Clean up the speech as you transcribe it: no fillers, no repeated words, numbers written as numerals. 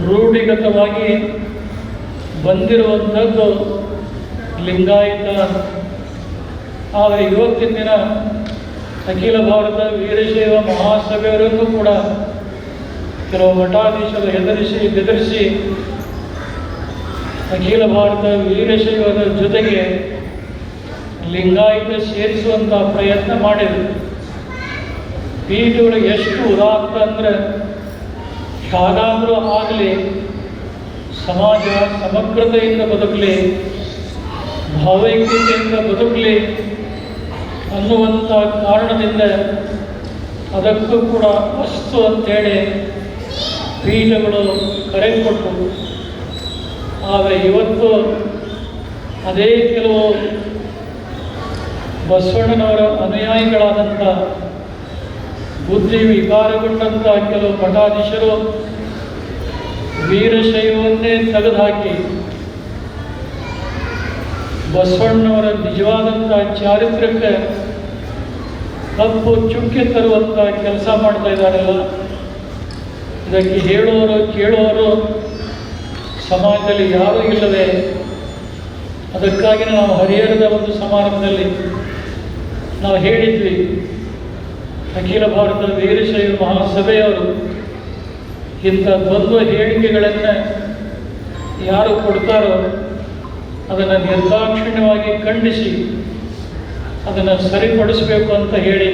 ರೂಢಿಗತವಾಗಿ ಬಂದಿರುವಂಥದ್ದು ಲಿಂಗಾಯತ. ಆದರೆ ಇವತ್ತಿನ ದಿನ ಅಖಿಲ ಭಾರತ ವೀರಶೈವ ಮಹಾಸಭೆಯವರನ್ನು ಕೂಡ ಕೆಲವು ಮಠಾಧೀಶರು ಬೆದರಿಸಿ ಅಖಿಲ ಭಾರತ ವೀರಶೈವದ ಜೊತೆಗೆ ಲಿಂಗಾಯತ ಸೇರಿಸುವಂಥ ಪ್ರಯತ್ನ ಮಾಡಿದರು. ಪೀಠಗಳು ಎಷ್ಟು ಉದಾತ್ತ ಅಂದರೆ, ಯಾರಾದರೂ ಆಗಲಿ ಸಮಾಜ ಸಮಗ್ರತೆಯಿಂದ ಬದುಕಲಿ, ಭಾವೈಕ್ಯತೆಯಿಂದ ಬದುಕಲಿ ಅನ್ನುವಂಥ ಕಾರಣದಿಂದ ಅದಕ್ಕೂ ಕೂಡ ವಸ್ತು ಅಂತೇಳಿ ಪೀಠಗಳು ಕರೆ ಕೊಟ್ಟರು. ಆದರೆ ಇವತ್ತು ಅದೇ ಕೆಲವು ಬಸವಣ್ಣನವರ ಅನುಯಾಯಿಗಳಾದಂಥ ಬುದ್ಧಿ ವಿಕಾರಗೊಂಡಂಥ ಕೆಲವು ಮಠಾಧೀಶರು ವೀರಶೈವವನ್ನೇ ತೆಗೆದುಹಾಕಿ ಬಸವಣ್ಣವರ ನಿಜವಾದಂಥ ಚಾರಿತ್ರ್ಯಕ್ಕೆ ಕಪ್ಪು ಚುಕ್ಕೆ ತರುವಂಥ ಕೆಲಸ ಮಾಡ್ತಾ ಇದ್ದಾರಲ್ಲ, ಇದಕ್ಕೆ ಹೇಳೋರು ಕೇಳೋರು ಸಮಾಜದಲ್ಲಿ ಯಾರೂ ಇಲ್ಲದೆ, ಅದಕ್ಕಾಗಿ ನಾವು ಹರಿಹರದ ಒಂದು ಸಮಾರಂಭದಲ್ಲಿ ನಾವು ಹೇಳಿದ್ವಿ, ಅಖಿಲ ಭಾರತ ವೀರಶೈವ ಮಹಾಸಭೆಯವರು ಇಂಥ ದ್ವಂದ್ವ ಹೇಳಿಕೆಗಳನ್ನು ಯಾರು ಕೊಡ್ತಾರೋ ಅದನ್ನು ನಿರ್ದಾಕ್ಷಿಣ್ಯವಾಗಿ ಖಂಡಿಸಿ ಅದನ್ನು ಸರಿಪಡಿಸಬೇಕು ಅಂತ ಹೇಳಿ